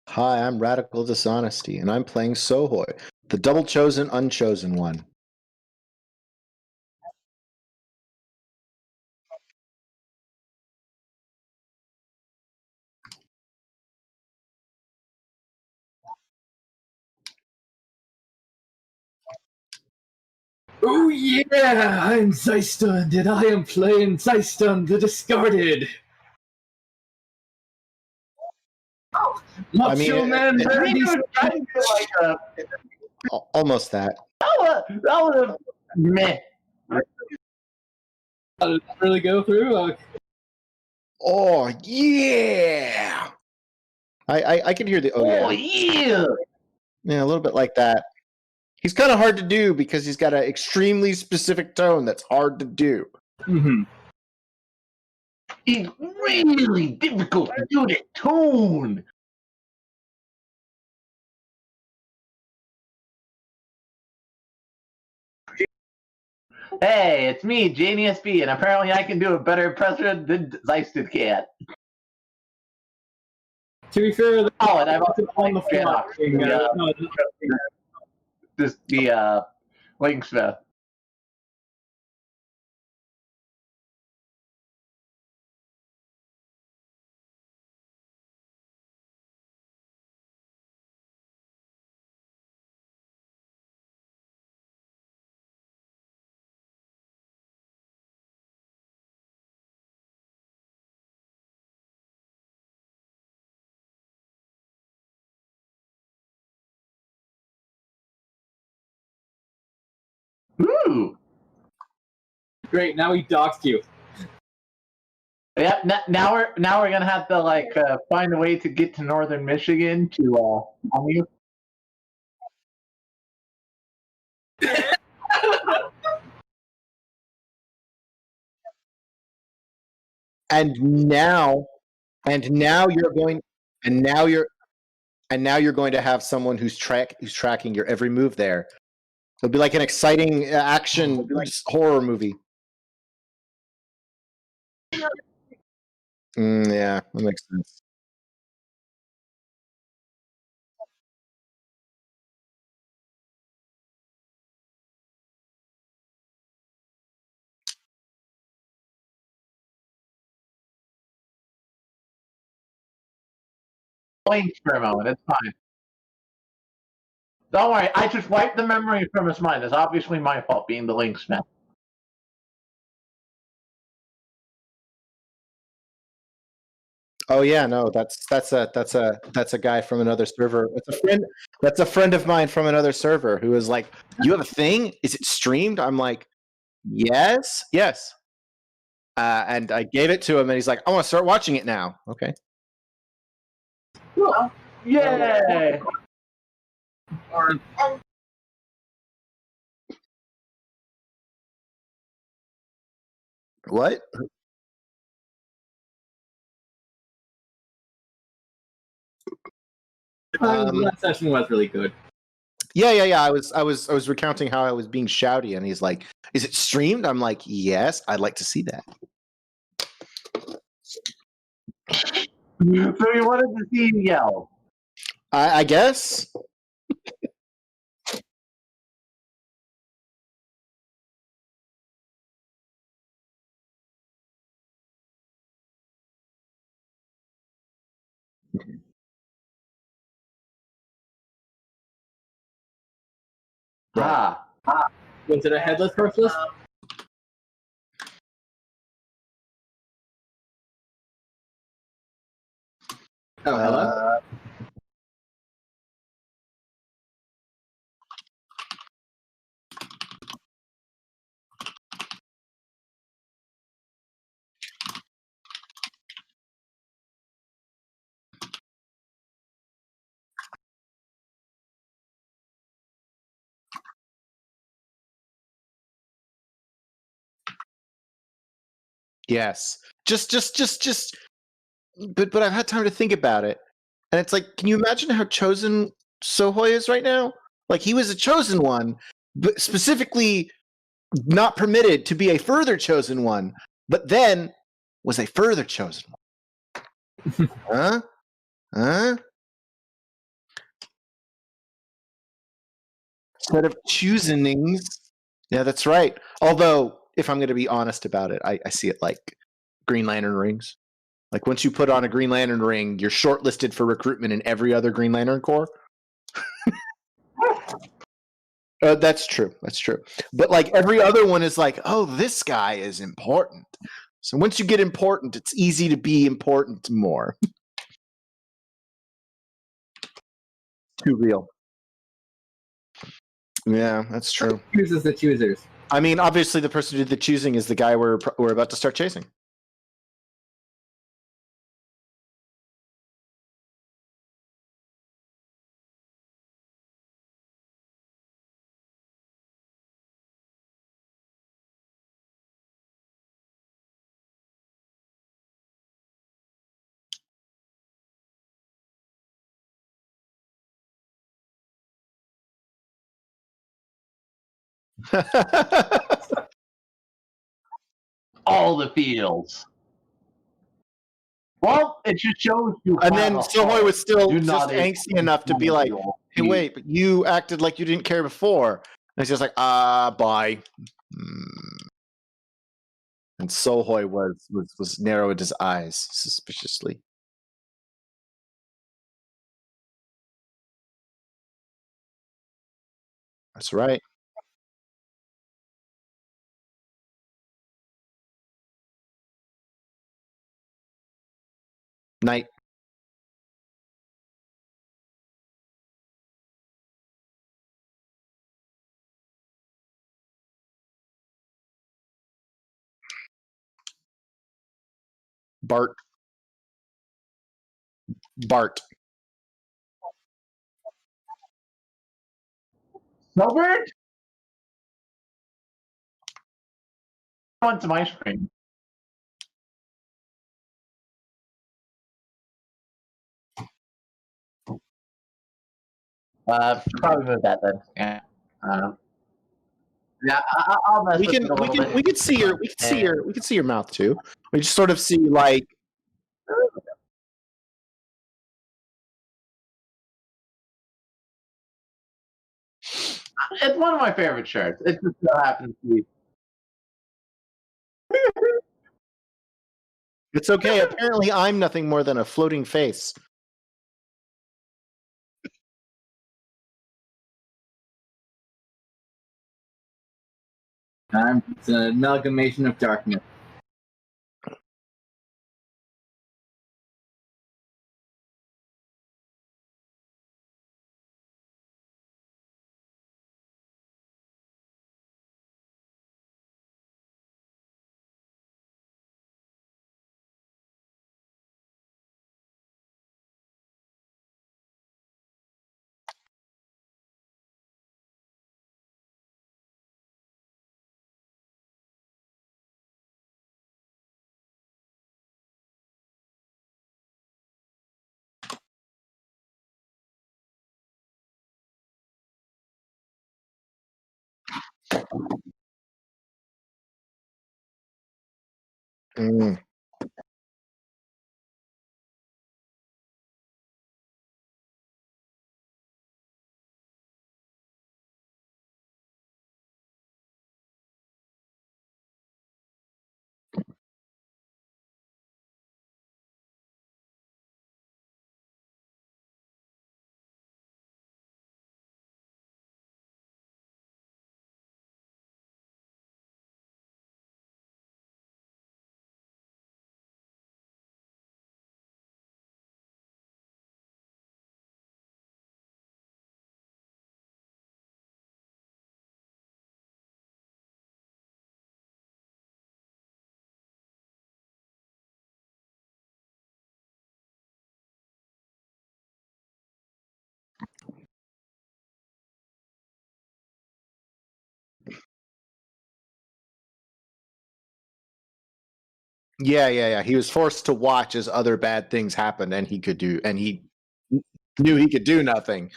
Hi, I'm Radical Dishonesty, and I'm playing Sohoy, the double chosen, unchosen one. Oh yeah, I'm Zeistund, and I am playing Zeistund the Discarded. Macho Man Randy. Almost that. That was meh. Really go through? Oh yeah! I can hear the Oh yeah! Yeah, a little bit like that. He's kind of hard to do because he's got an extremely specific tone that's hard to do. Mm-hmm. It's really difficult to do the tone. Hey, it's me, Janie SB, and apparently I can do a better impression than Zeistund can. To be fair, Oh, and I've also on the played fly. the Linksmith. Ooh. Great, now he doxed you. Yeah, now we're gonna have to like find a way to get to northern Michigan to on you. And now you're going to have someone who's tracking your every move there. It'll be like an exciting action horror movie. Yeah, that makes sense. Blinks for a moment. It's fine. Don't worry. I just wiped the memory from his mind. It's obviously my fault being the Linksmith. Oh yeah, no, that's a guy from another server. That's a friend of mine from another server who is like, "You have a thing? Is it streamed?" I'm like, "Yes, yes." And I gave it to him, and he's like, "I want to start watching it now." Okay. Well, yay! What? That session was really good. Yeah. I was recounting how I was being shouty, and he's like, "Is it streamed?" I'm like, "Yes, I'd like to see that." So you wanted to see him yell. I guess. Ah. Was it a headless horseless? Oh, hello? Yes. Just. But I've had time to think about it, and it's like, can you imagine how chosen Sohoy is right now? Like, he was a chosen one, but specifically not permitted to be a further chosen one, but then was a further chosen one. Huh? Instead of choosingings. Yeah, that's right. Although, if I'm going to be honest about it, I see it like Green Lantern rings. Like, once you put on a Green Lantern ring, you're shortlisted for recruitment in every other Green Lantern Corps. That's true. But like every other one is like, oh, this guy is important. So once you get important, it's easy to be important more. Too real. Yeah, that's true. Chooses the choosers. I mean, obviously, the person who did the choosing is the guy we're about to start chasing. All the fields. Well, it just shows you. And then Sohoy was still Do just not angsty enough to be like, hey, wait, but you acted like you didn't care before. And he's just like, bye. And Sohoy was narrowed his eyes suspiciously. That's right. Night. Bart. Bart. Snowbird? I want some ice cream. Probably move that then. Yeah. Yeah, I'll mess with it a little bit. We could see your mouth too. We just sort of see like It's one of my favorite shirts. It just so happens to be. it's okay. Apparently, I'm nothing more than a floating face. It's an amalgamation of darkness. Mm. Yeah. He was forced to watch as other bad things happened, and he knew he could do nothing.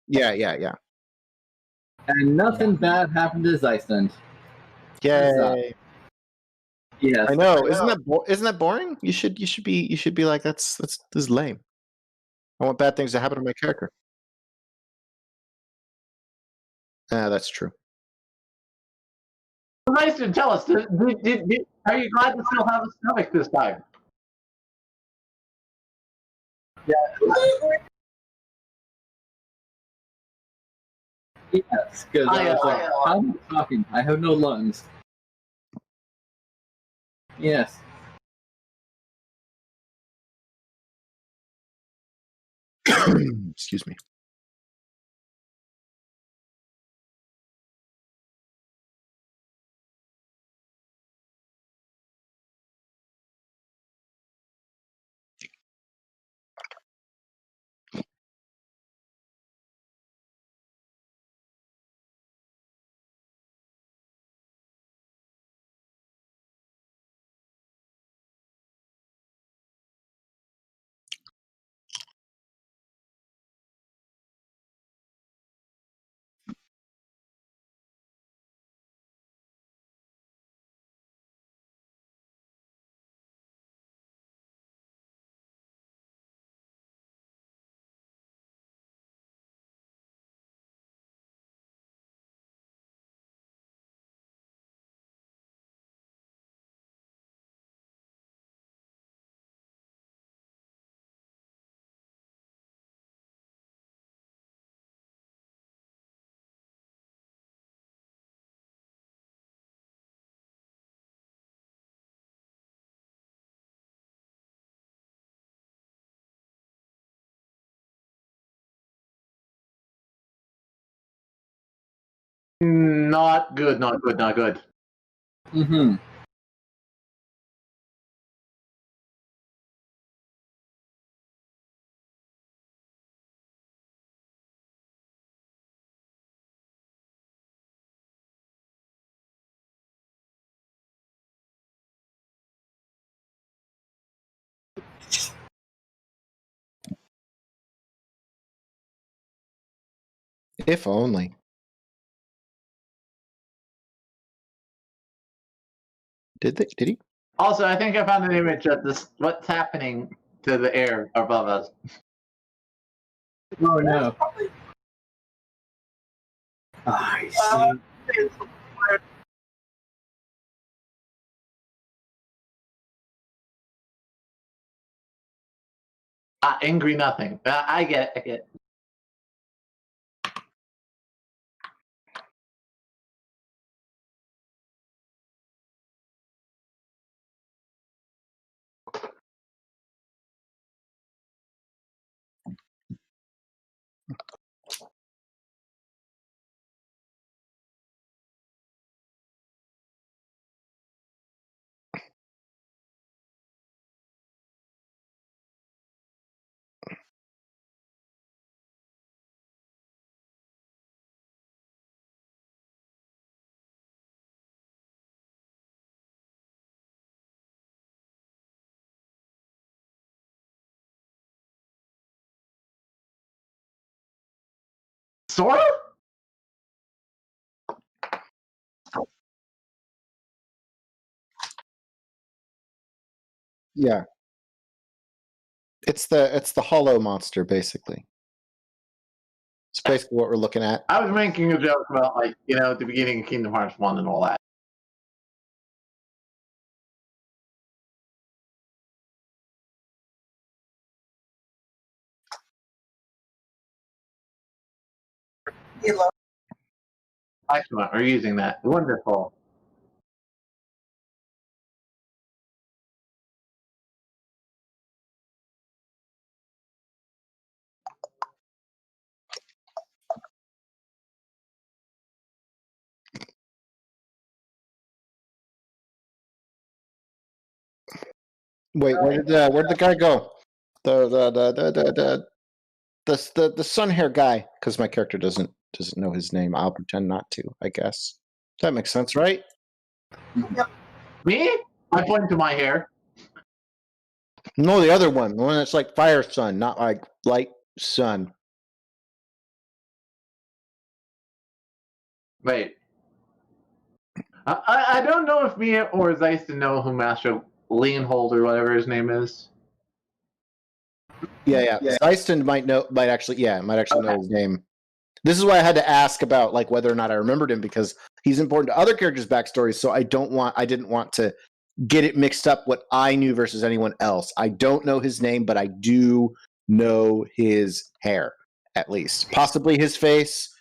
Yeah. And nothing bad happened to Iceland. Yay! Yes. I know. Isn't that boring? You should be like this is lame. I want bad things to happen to my character. That's true. Nice to tell us. Are you glad to still have a stomach this time? Yes, because I was like, how am I talking? I have no lungs. Yes. Excuse me. Not good, not good, not good. Mm-hmm. If only. Did he? Also, I think I found an image of this. What's happening to the air above us? Oh no. I see. Angry nothing. I get it. I get it. Sort of? Yeah. It's the hollow monster, basically. It's basically what we're looking at. I was making a joke about, like, at the beginning of Kingdom Hearts 1 and all that. Excellent. We're using that. Wonderful. Wait, where'd the guy go? The sun hair guy, because my character doesn't know his name. I'll pretend not to, I guess. That makes sense, right? Me? I point to my hair. No, the other one. The one that's like fire sun, not like light sun. Wait. I don't know if me or Zeiss know who Master Leonhold or whatever his name is. Yeah. Zeiston might actually know his name. This is why I had to ask about like whether or not I remembered him, because he's important to other characters' backstories. So I didn't want to get it mixed up what I knew versus anyone else. I don't know his name, but I do know his hair, at least. Possibly his face.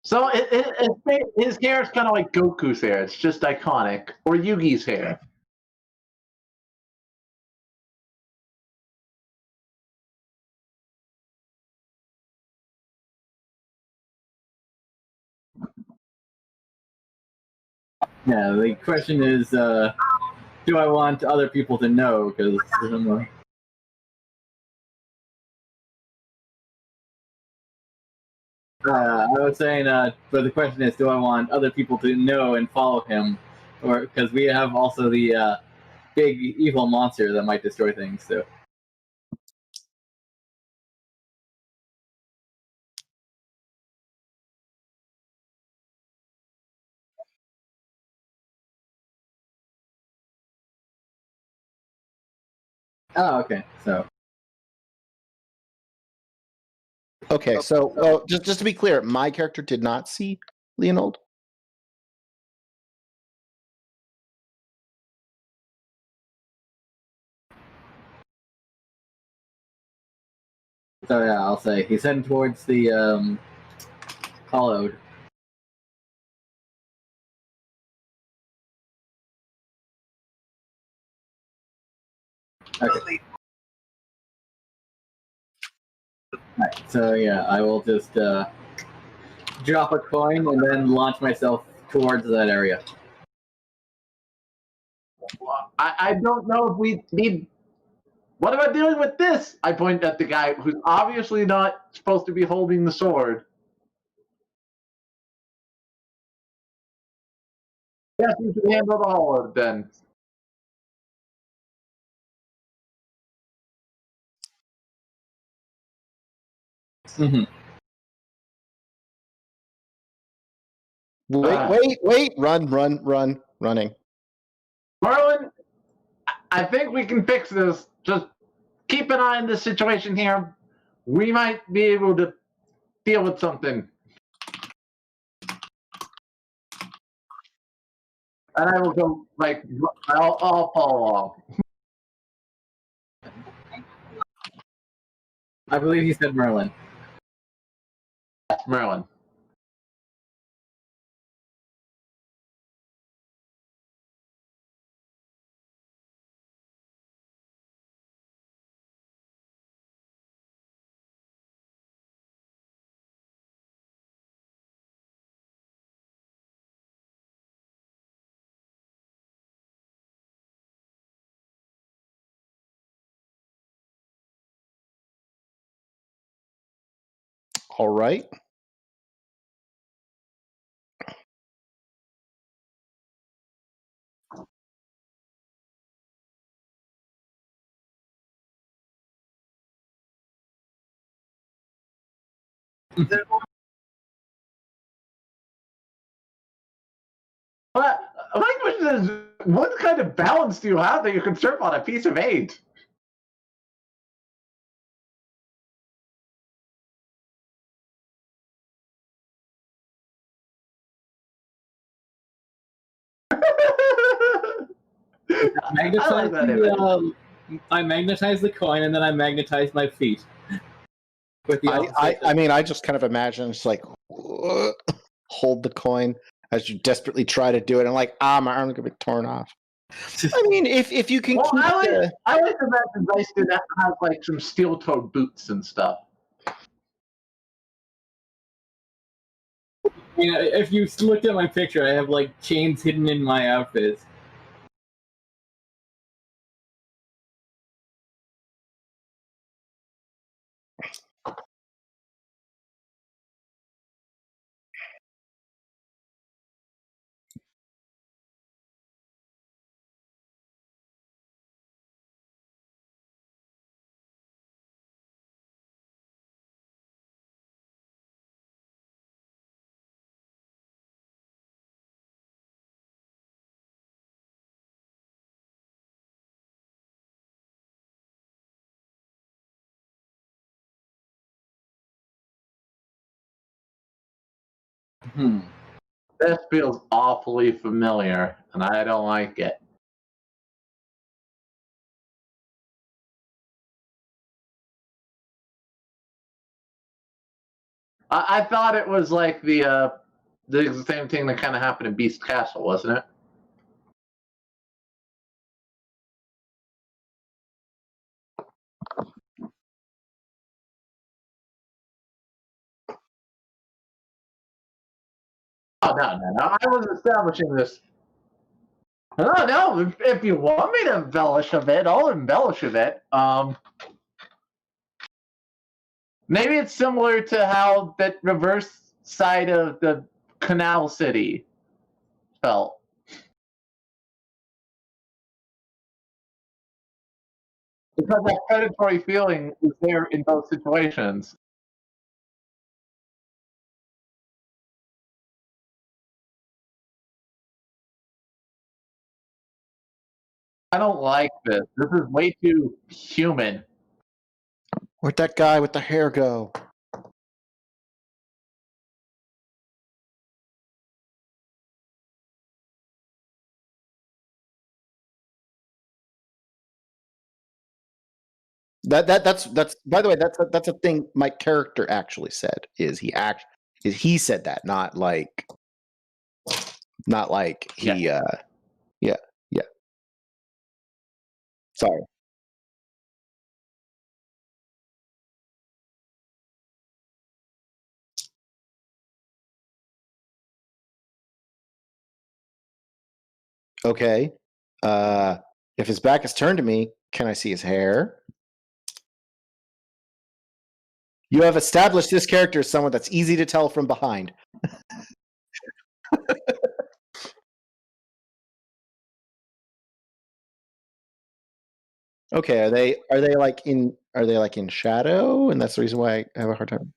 So his hair is kind of like Goku's hair. It's just iconic. Or Yugi's hair. Yeah, the question is, do I want other people to know? Because I was saying, but the question is, do I want other people to know and follow him, or because we have also the big evil monster that might destroy things. So. Oh, okay. So. Okay, so just to be clear, my character did not see Leonold. So yeah, I'll say he's heading towards the hollowed. Okay. Right, so yeah, I will just drop a coin, and then launch myself towards that area. I don't know if we need. What about dealing with this? I point at the guy who's obviously not supposed to be holding the sword. Yes, you can handle the whole then. Mm-hmm. Wait! Running. Merlin, I think we can fix this. Just keep an eye on this situation here. We might be able to deal with something. And I will go, like, I'll follow along. I believe he said Merlin. Merlin. All right. But my question is, what kind of balance do you have that you can surf on a piece of 8? Magnetize I magnetize the coin, and then I magnetize my feet. With the I mean, I just kind of imagine it's like hold the coin as you desperately try to do it, and like, my arm's gonna be torn off. I mean, if you can Well, keep I like to imagine Dice did have like some steel-toed boots and stuff. You know, if you looked at my picture, I have like chains hidden in my outfits. This feels awfully familiar, and I don't like it. I thought it was like the same thing that kind of happened in Beast Castle, wasn't it? Oh no! I was establishing this. No. If you want me to embellish a bit, I'll embellish a bit. Maybe it's similar to how that reverse side of the Canal City felt. Because that predatory feeling is there in both situations. I don't like this. This is way too human. where'd that guy with the hair go? That's by the way, that's a thing my character actually said. He said that, not like he yeah. Sorry. Okay. If his back is turned to me, can I see his hair? You have established this character as someone that's easy to tell from behind. Okay, are they like in shadow, and that's the reason why I have a hard time?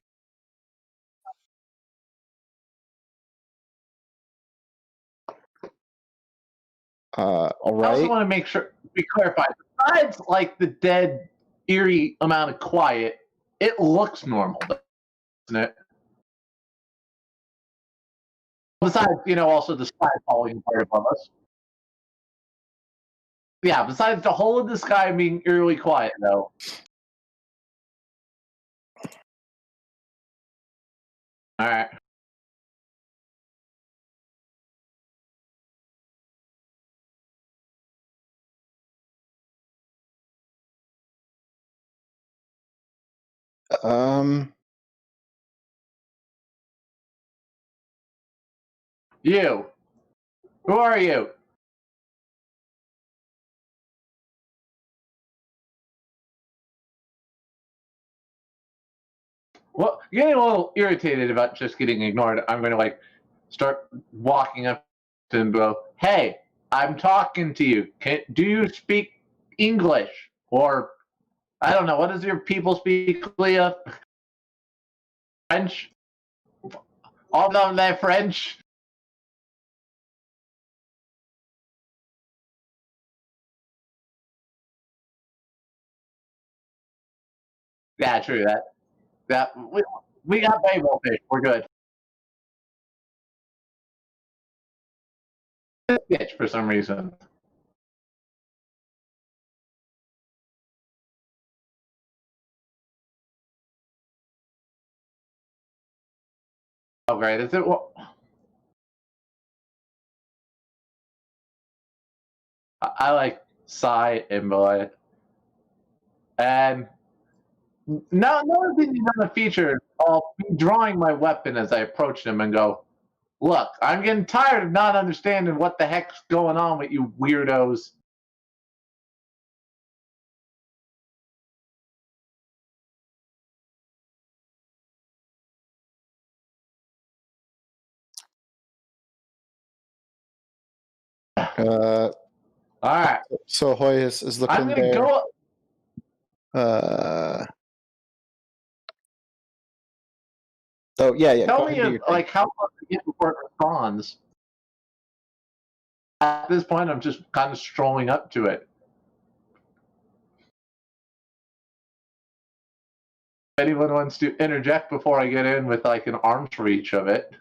All I also right. want to make sure we clarify. Besides, like the dead, eerie amount of quiet, it looks normal, doesn't it? Besides, also the sky falling apart above us. Yeah, besides the whole of the sky being eerily quiet, though. All right. You. Who are you? Well, getting a little irritated about just getting ignored. I'm going to start walking up to him and go, "Hey, I'm talking to you. Do you speak English or I don't know? What does your people speak, Leah? French? All of them, they're French." Yeah, true. That we got Babel fish. We're good. Bitch for some reason. Oh, great. Is it? I like Psy and Boy. And now that he's on the feature, I'll be drawing my weapon as I approach him and go, "Look, I'm getting tired of not understanding what the heck's going on with you weirdos." All right. So Hoy is looking I'm gonna there. go. Oh yeah. Tell me how long to get before it responds. At this point, I'm just kind of strolling up to it. If anyone wants to interject before I get in with an arm's reach of it.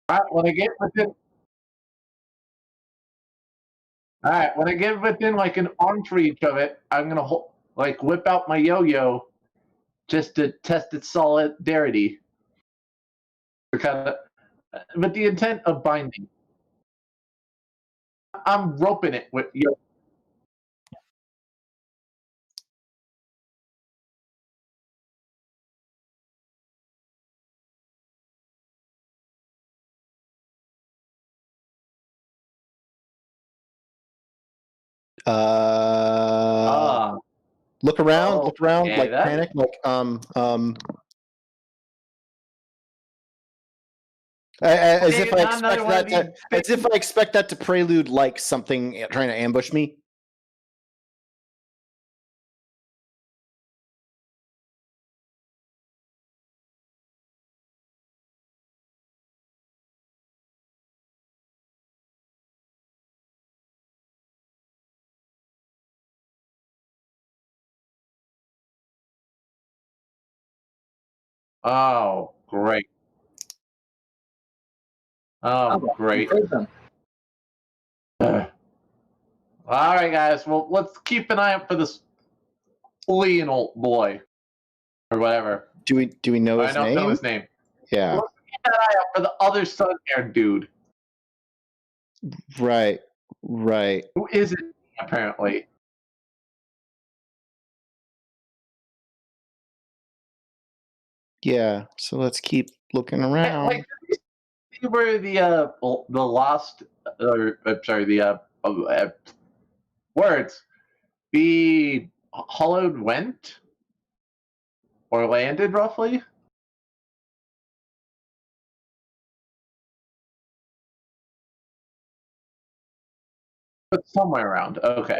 All right, when I get within. All right, when I get within an arm's reach of it, I'm gonna whip out my yo-yo, just to test its solidarity. Kind of, with the intent of binding. I'm roping it with yo. Look around, okay, panic, as if I expect that to prelude something trying to ambush me. Oh, great. Oh, great. All right, guys. Well, let's keep an eye out for this Leonel boy, or whatever. Do we know his name? I don't know his name. Yeah. Let's keep an eye out for the other sun-haired dude. Right. Who is it? Apparently. Yeah. So let's keep looking around. Like, did you see where the lost, or sorry, the words, the hollowed went or landed roughly? But somewhere around. Okay.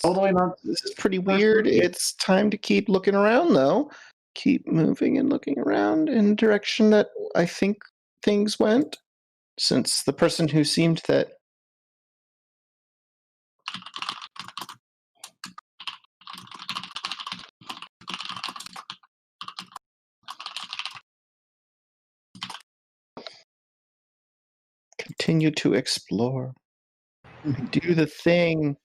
Totally not. This is pretty weird. It's time to keep looking around, though. Keep moving and looking around in the direction that I think things went. Since the person who seemed that continue to explore, do the thing.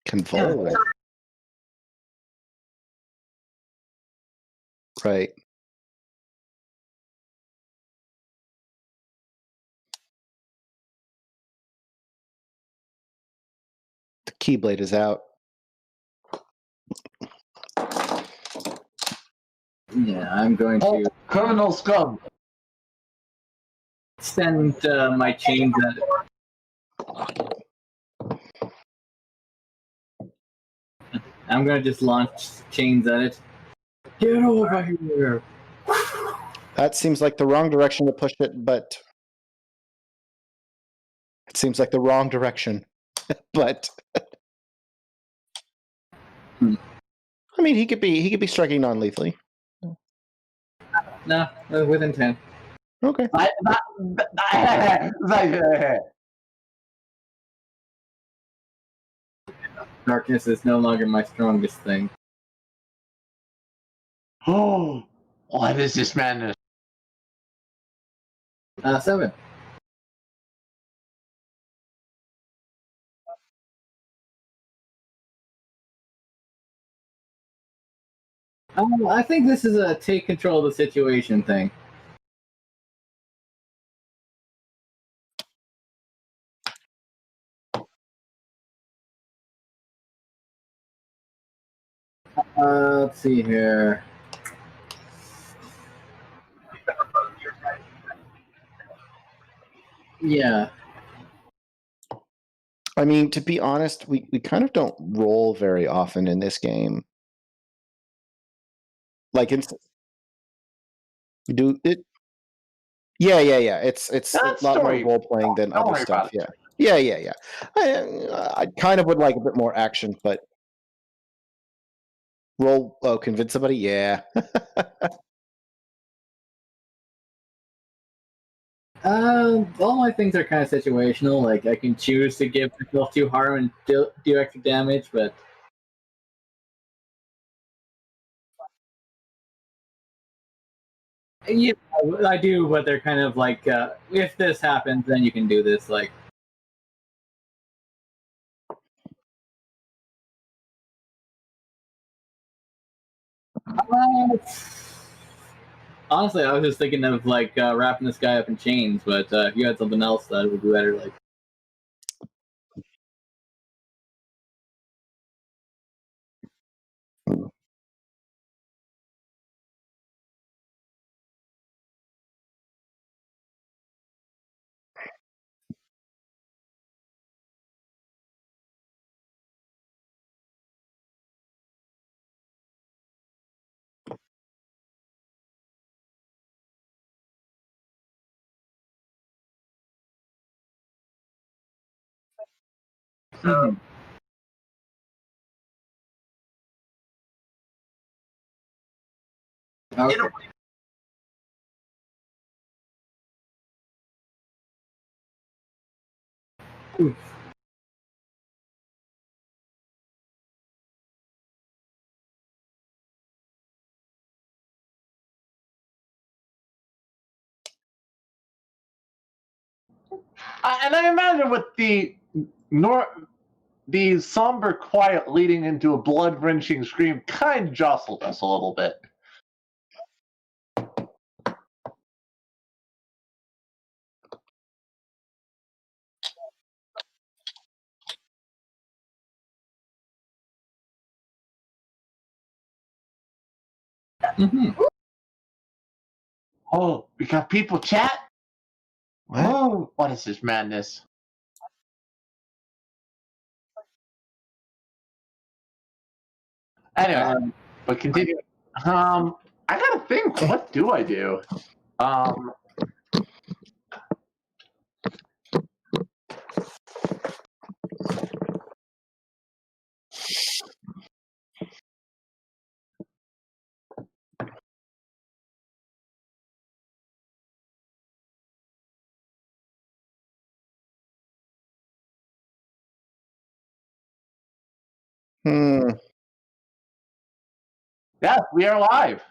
Convolve. Right. The Keyblade is out. Yeah, I'm going to Criminal scum. send my chains at it. I'm going to just launch chains at it. Get over here! That seems like the wrong direction to push it, but it seems like the wrong direction. But I mean, he could be striking non-lethally. No, with intent. Okay. Darkness is no longer my strongest thing. Oh, what is this madness? 7. I think this is a take control of the situation thing. Let's see here. Yeah. I mean, to be honest, we kind of don't roll very often in this game. Like we do it. Yeah. It's a lot more role playing than other stuff. Yeah. I kind of would like a bit more action, but roll. Oh, convince somebody. Yeah. All my things are kind of situational. Like, I can choose to give myself 2 harm and do extra damage, but yeah, I do. But they're kind of like, if this happens, then you can do this. Like, honestly, I was just thinking of like wrapping this guy up in chains. But if you had something else that would be better, like. Mhm. Okay. Oof. And I imagine with the somber quiet leading into a blood wrenching scream kind of jostled us a little bit. Mhm. Oh, we got people chat? What? Oh, what is this madness? Anyway, but continue. I gotta think. What do I do? Um, Hmm. yes, we are live.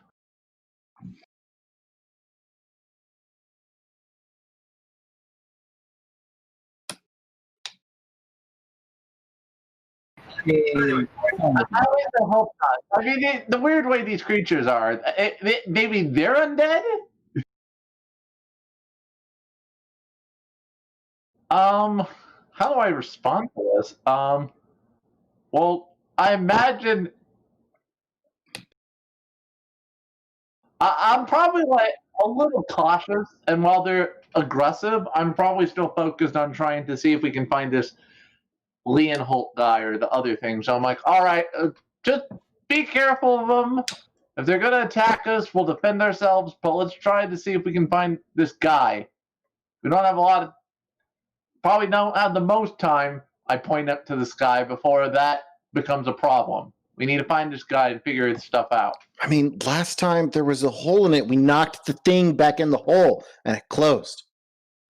I really hope not. I mean, the weird way these creatures are. Maybe they're undead. How do I respond to this? Well, I imagine I'm probably like a little cautious, and while they're aggressive, I'm probably still focused on trying to see if we can find this Leonholt guy or the other thing. So I'm like, all right, just be careful of them. If they're gonna attack us, we'll defend ourselves. But let's try to see if we can find this guy. We don't have a lot of, probably don't have the most time. I point up to the sky before that becomes a problem. We need to find this guy and figure this stuff out. I mean, last time there was a hole in it. We knocked the thing back in the hole and it closed.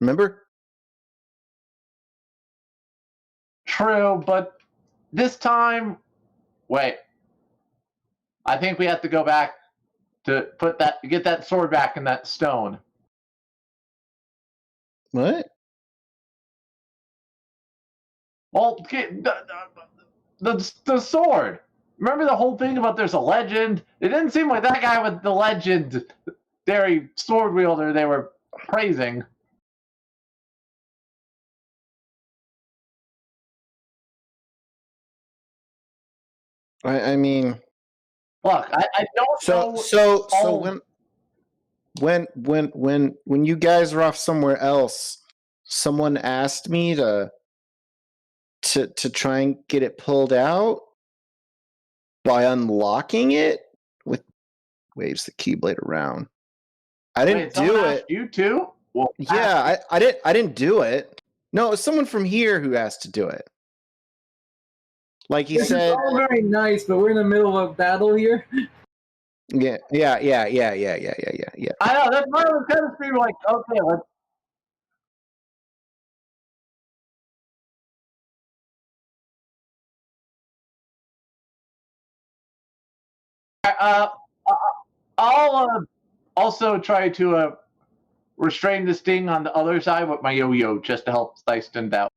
Remember? True, but this time, wait. I think we have to go back to get that sword back in that stone. What? Well, the sword. Remember the whole thing about there's a legend? It didn't seem like that guy with the legendary sword wielder they were praising. I mean, look, I don't know. So when you guys are off somewhere else, someone asked me to try and get it pulled out by unlocking it with waves the keyblade around. I didn't do it. You too? Well, Yeah, I didn't do it. No, it was someone from here who asked to do it. Like he This said, is all very nice, but we're in the middle of a battle here. yeah. I know that's why I was kind of feeling like, okay, let's. Uh, I'll also try to restrain the sting on the other side with my yo-yo just to help slice things out.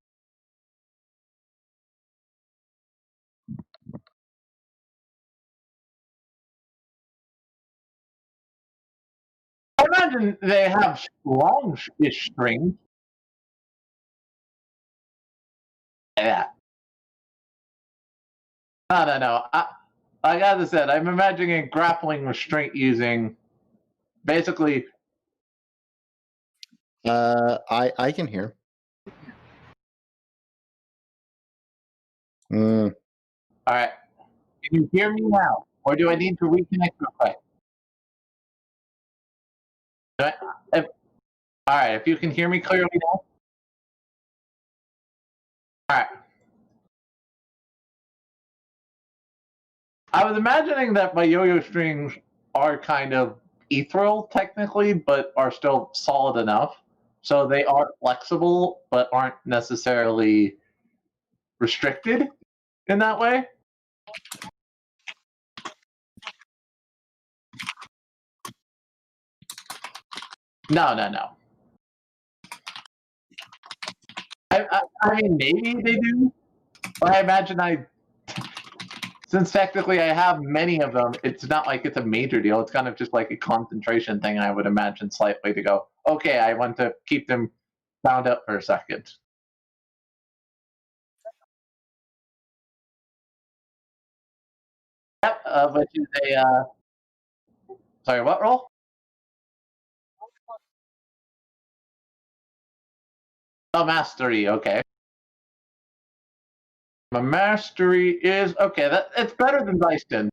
I imagine they have long-ish strings. Yeah. No. Like I said, I'm imagining grappling restraint using basically. I can hear. All right. Can you hear me now, or do I need to reconnect real quick? All right. If you can hear me clearly now. All right. I was imagining that my yo-yo strings are kind of ethereal technically, but are still solid enough. So they are flexible, but aren't necessarily restricted in that way. No. I mean, maybe they do, but I imagine since technically I have many of them, it's not like it's a major deal. It's kind of just like a concentration thing, I would imagine, slightly to go, okay, I want to keep them bound up for a second. Yep, which is a, sorry, what roll? Oh, mastery, okay. My mastery is, okay, it's better than Dyston.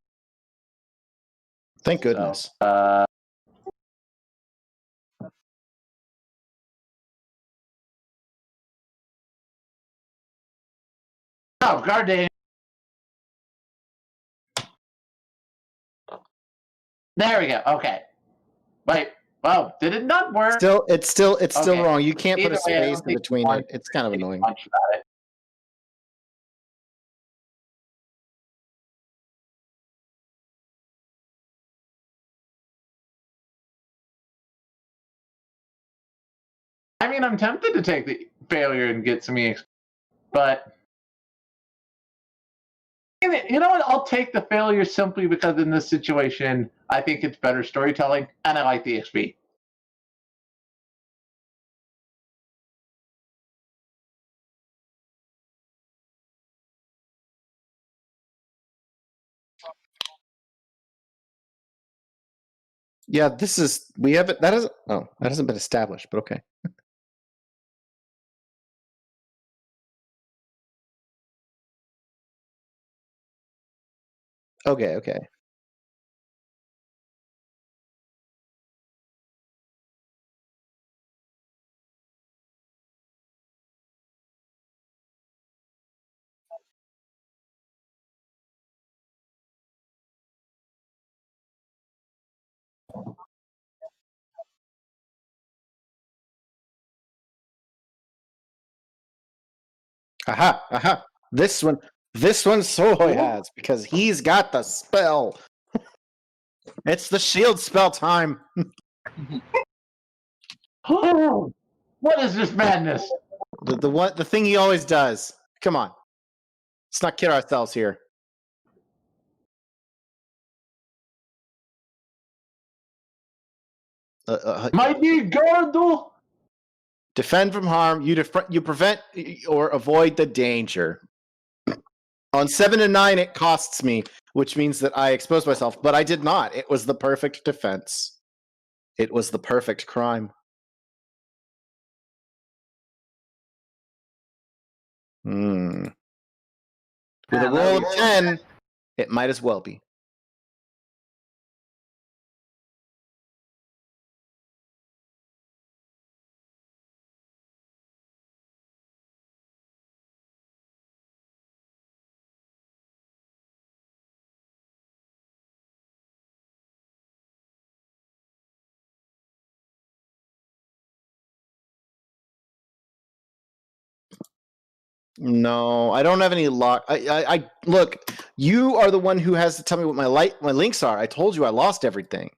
Thank goodness. So, oh, Guardian. There we go. Okay. Wait. Oh, did it not work? It's still Okay. wrong. You can't put Either a way, I space don't in think between one it. It's kind of take annoying. much about it. I mean, I'm tempted to take the failure and get some EXP, but you know what? I'll take the failure simply because in this situation, I think it's better storytelling, and I like the XP. Yeah, that hasn't been established, but okay. Okay. Aha. This one Sohoy has, because he's got the spell. It's the shield spell time. What is this madness? The thing he always does. Come on. Let's not kid ourselves here. Mighty Gardo! Defend from harm. You prevent or avoid the danger. On 7 and 9, it costs me, which means that I exposed myself, but I did not. It was the perfect defense. It was the perfect crime. With a roll of 10, it might as well be. No, I don't have any lock. I look. You are the one who has to tell me what my links are. I told you I lost everything.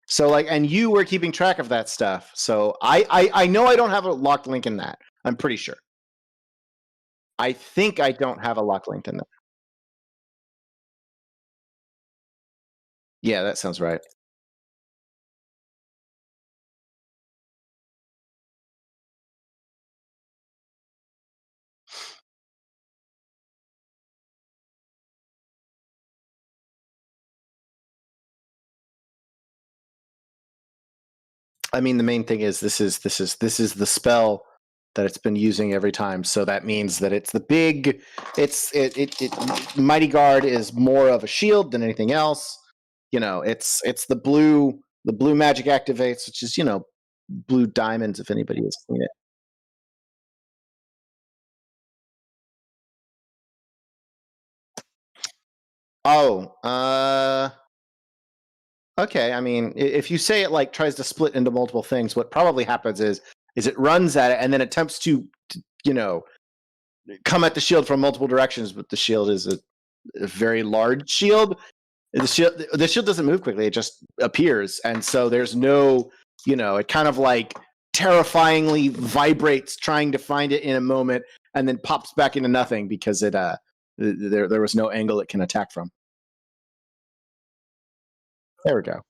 So and you were keeping track of that stuff. So I know I don't have a locked link in that. I'm pretty sure. I think I don't have a locked link in that. Yeah, that sounds right. I mean, the main thing is this is the spell that it's been using every time. So that means that it's the big. Mighty Guard is more of a shield than anything else. It's the blue magic activates, which is blue diamonds. If anybody has seen it. Oh, okay. I mean, if you say it like tries to split into multiple things, what probably happens is it runs at it and then attempts to come at the shield from multiple directions, but the shield is a very large shield. The shield doesn't move quickly; it just appears, and so there's no, it kind of like terrifyingly vibrates, trying to find it in a moment, and then pops back into nothing because there was no angle it can attack from. There we go.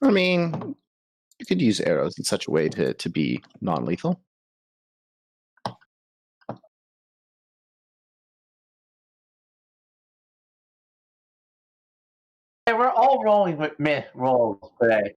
I mean, you could use arrows in such a way to be non-lethal. Hey, we're all rolling with meh rolls today.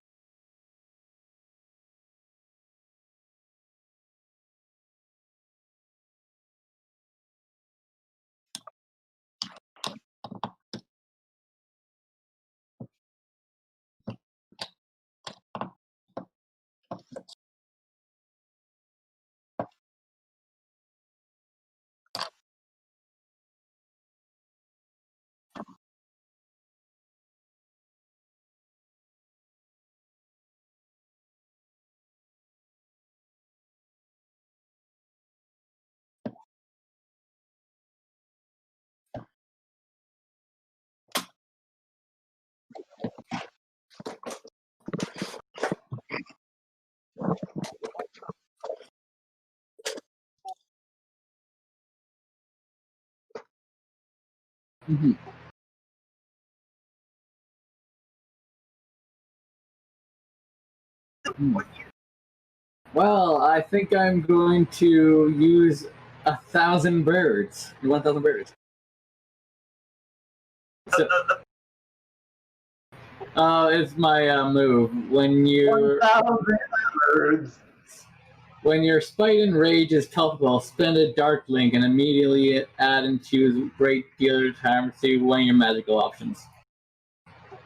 Mhm. Well, I think I'm going to use 1,000 birds. 1,000 birds. So, it's my move. When you 1,000 birds. when your spite and rage is palpable, spend a dark link and immediately add and choose great dealer of time to one of your magical options.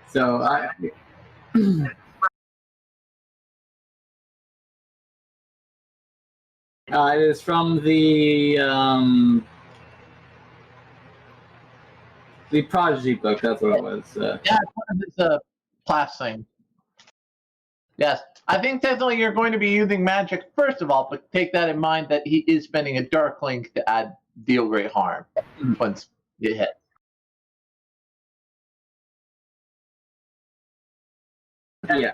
So it is from the Prodigy book. That's what it was. Yeah, it's one of his class thing. Yes, I think definitely you're going to be using magic first of all, but take that in mind that he is spending a dark link to deal great harm once you hit. Yeah.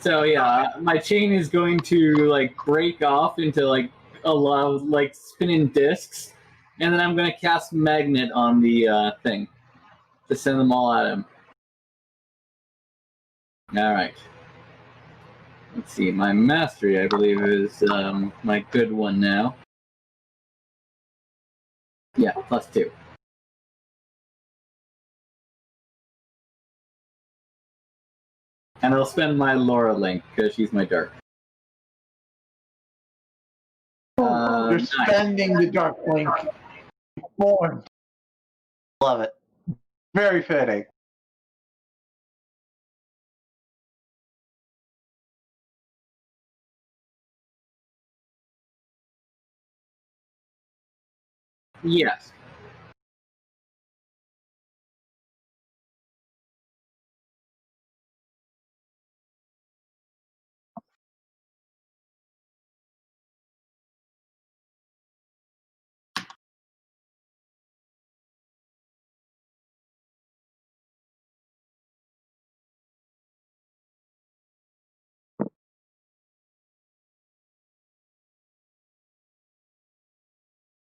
So yeah, my chain is going to break off into a lot of spinning discs, and then I'm going to cast magnet on the thing to send them all at him. All right. Let's see. My mastery, I believe, is my good one now. Yeah, +2. And I'll spend my Laura link because she's my dark. You're spending the dark link. Formed. Love it. Very fitting. Yes.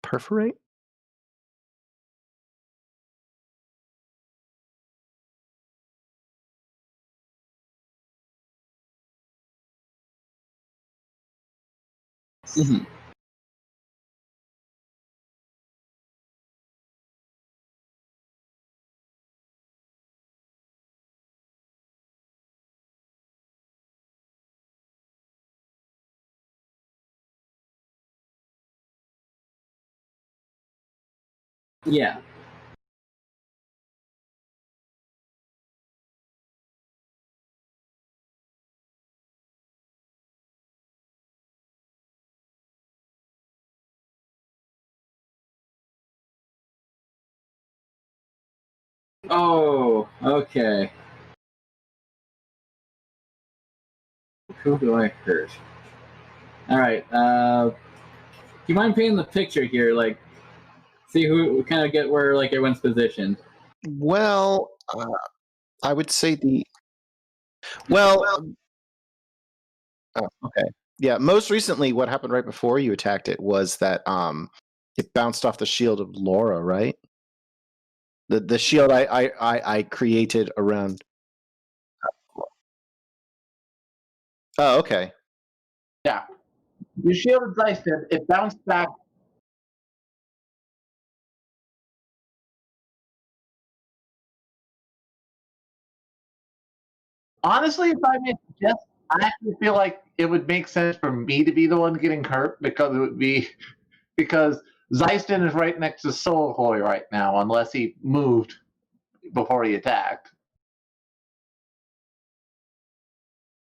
Perforate? Mm-hmm. Yeah. Oh, okay. Who do I hurt? All right. Do you mind painting the picture here? Like, see who kind of get where like everyone's positioned. Well, I would say the. Well, oh, okay. Yeah, most recently, what happened right before you attacked it was that it bounced off the shield of Laura, right? The shield I created around. Oh, okay. Yeah. You shielded Zeiston, it bounced back. Honestly, if I may suggest, I actually feel like it would make sense for me to be the one getting hurt because Zeiston is right next to Soulhoy right now, unless he moved before he attacked.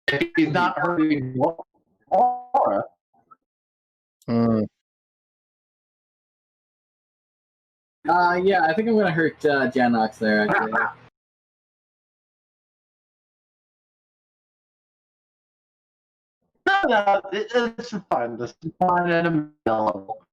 If he's not hurting Laura. Yeah, I think I'm gonna hurt Janox there. Actually. No, it's fine. This is fine and available.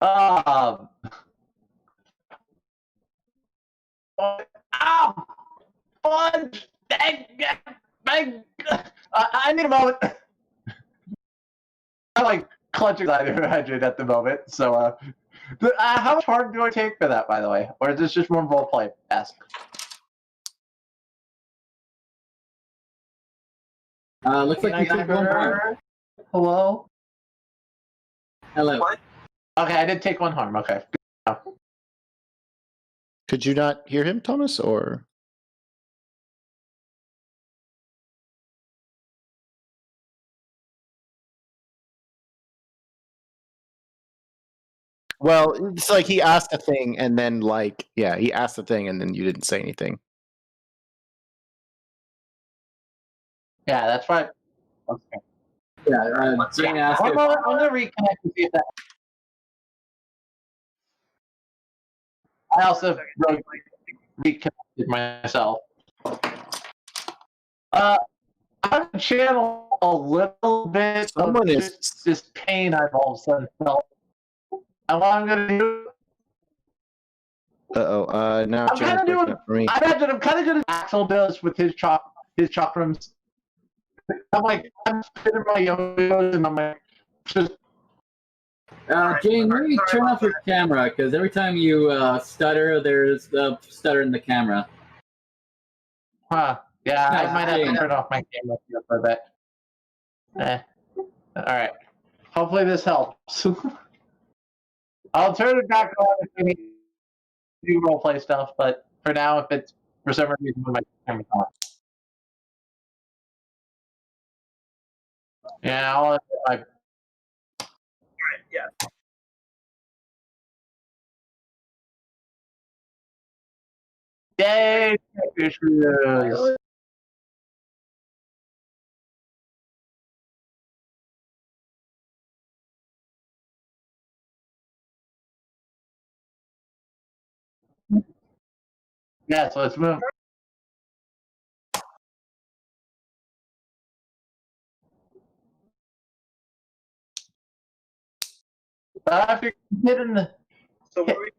Um, ow! Fudge! I need a moment. I'm like clutching hydrate at the moment. So, how much harm do I take for that, by the way? Or is this just more roleplay esque? Looks like you took one harm. Hello? Hello. What? Okay, I did take one harm. Okay. Could you not hear him, Thomas? Or well, it's like he asked a thing, and then he asked a thing, and then you didn't say anything. Yeah, that's right. Okay. Yeah, Jane asked I'm if, gonna reconnect to see if that. I also reconnected myself. I'm gonna channel a little bit Someone of is. just this pain I've all of a sudden felt. And what I'm gonna do, Uh-oh. Now I'm John's kind of breaking doing. up for me. I imagine I'm kind of good as Axel does with his chakrams. I'm like, I'm spinning my yo-yos and I'm like, just. Jane, maybe turn off your camera because every time you stutter, there's a stutter in the camera. Huh. Yeah, I No, might have to Jane. turn off my camera for a bit. All right. Hopefully this helps. I'll turn it back on if we need to do roleplay stuff, but for now, if it's for some reason my camera's on. Yeah, I'll my. Yeah. Yay! Issues. Yeah, so let's move. If you're hitting the. So what we,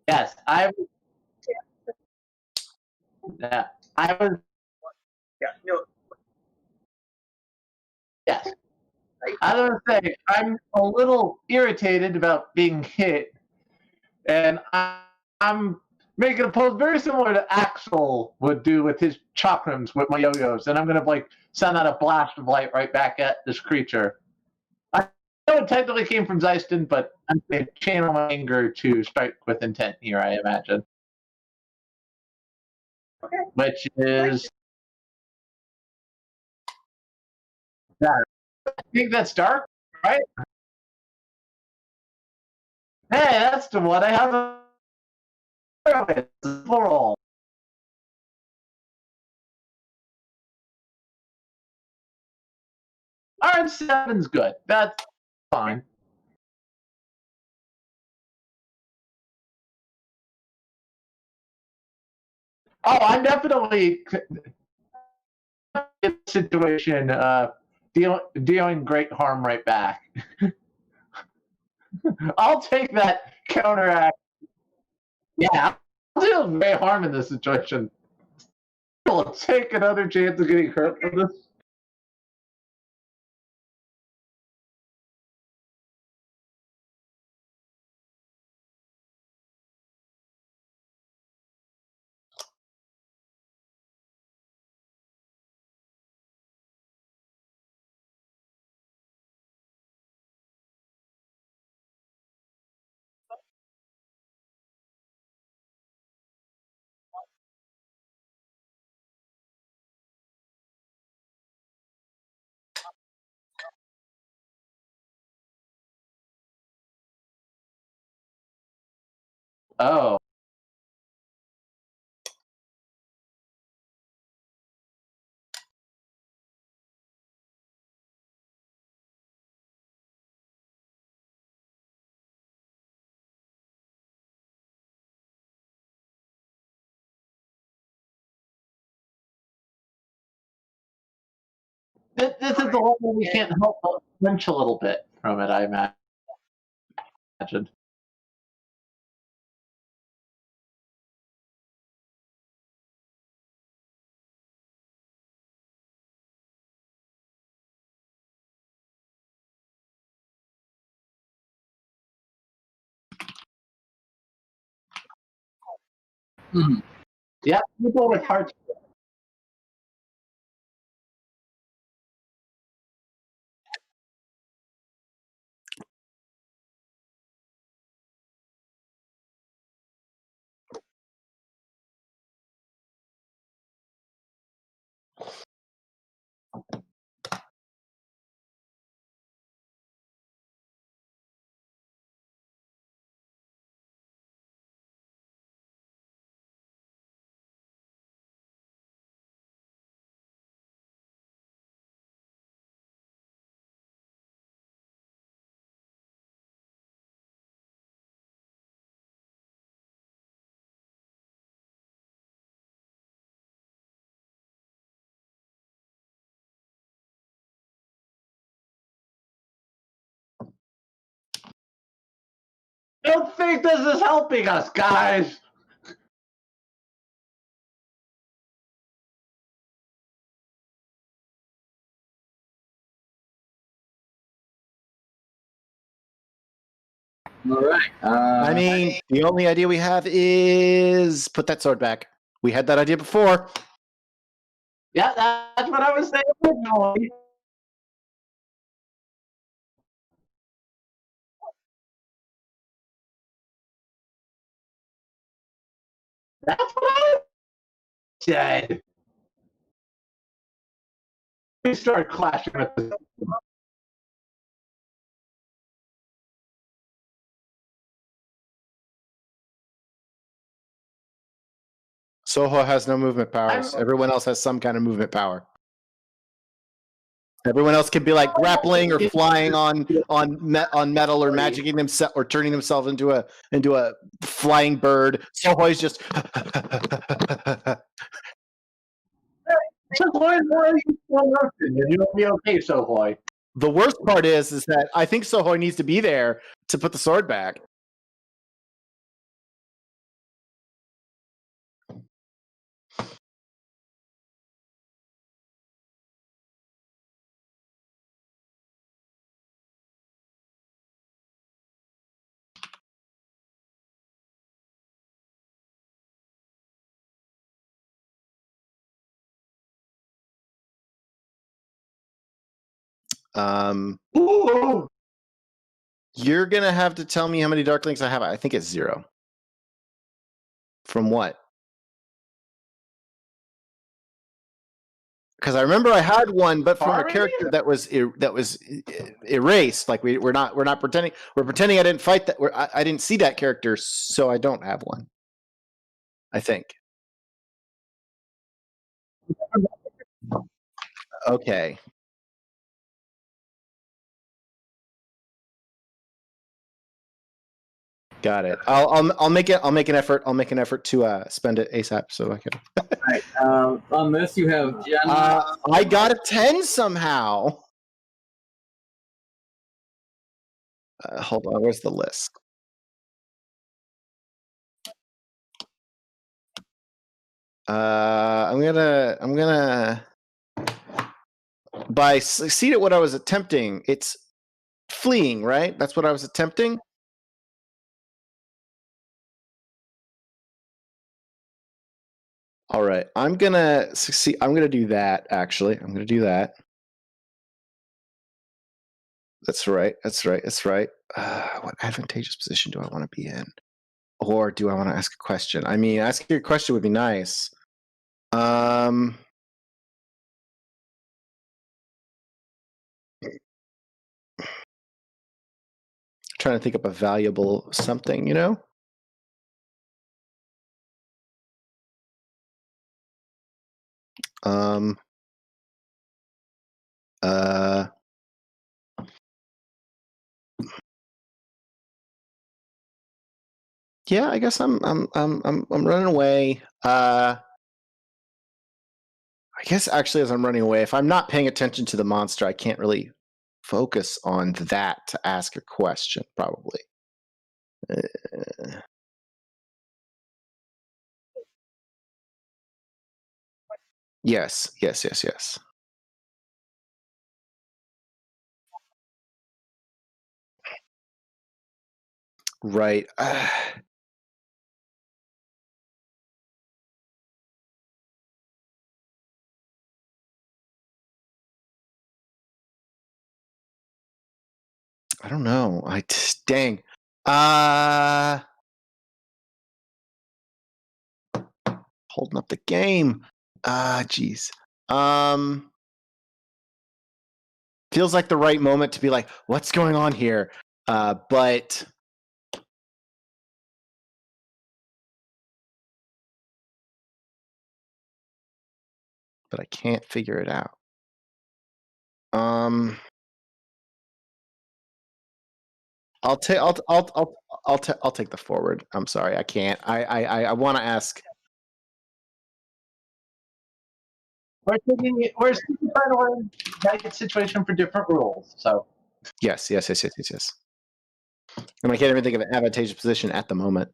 Yes, I was. Yeah, I was. yeah, no, Yes. I was gonna say I'm a little irritated about being hit, and I'm making a pose very similar to Axel would do with his chakrams with my yo-yos, and I'm gonna like send out a blast of light right back at this creature. I know it technically came from Zeiston, but I'm gonna channel my anger to strike with intent here, I imagine. okay. Which is that. I think that's dark, right? Hey, that's the one I have. Plural. Alright, 7's good. That's fine. Oh, I'm definitely in a situation dealing great harm right back. I'll take that counteract. Yeah, I'll deal great harm in this situation. I'll take another chance of getting hurt from this. Oh. This is the one where we can't help but flinch a little bit from it, I imagine. Mhm. Yeah, people with hearts. don't think this is helping us, guys. All right. I mean, the only idea we have is put that sword back. We had that idea before. Yeah, that's what I was saying originally. That's what I said. We start clashing with this. Soho has no movement powers. Everyone else has some kind of movement power. Everyone else can be like grappling or flying on metal or magicking themselves or turning themselves into a flying bird. Sohoy's just Sohoy, why are you so roasted? You'll be okay, Sohoy. the worst part is that I think Sohoy needs to be there to put the sword back. Ooh. You're gonna have to tell me how many dark links I have. I think it's 0. From what? Because I remember I had one, but from a character that was erased. Like we're not pretending. We're pretending I didn't fight that. I didn't see that character, so I don't have one. I think. Okay. Got it. I'll make it. I'll make an effort. I'll make an effort to spend it ASAP so I can. All right. On this, you have Jenna. I got a 10 somehow. Hold on. Where's the list? I'm gonna by succeed at what I was attempting. It's fleeing, right? That's what I was attempting. All right, I'm gonna succeed. I'm gonna do that. Actually, I'm gonna do that. That's right. That's right. That's right. What advantageous position do I want to be in, or do I want to ask a question? I mean, asking a question would be nice. Trying to think up a valuable something, you know. Yeah, I guess I'm running away. I guess actually, as I'm running away, if I'm not paying attention to the monster, I can't really focus on that to ask a question. Probably. Yes. Yes. Yes. Yes. Right. I don't know. Dang. Holding up the game. Geez. Feels like the right moment to be like, what's going on here? But I can't figure it out. I'll take the forward. I'm sorry, I can't. I want to ask. We're trying to learn that situation for different rules. So Yes. And I can't even think of an advantageous position at the moment.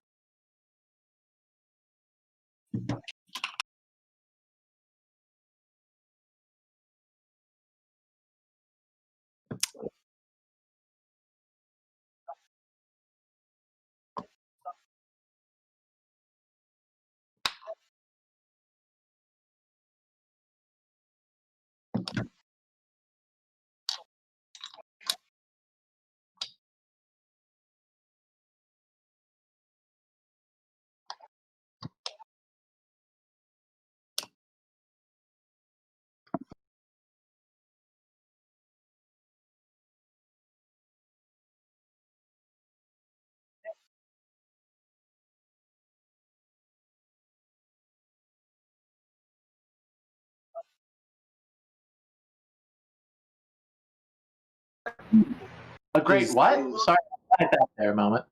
A great what? Sorry, I had that there a moment.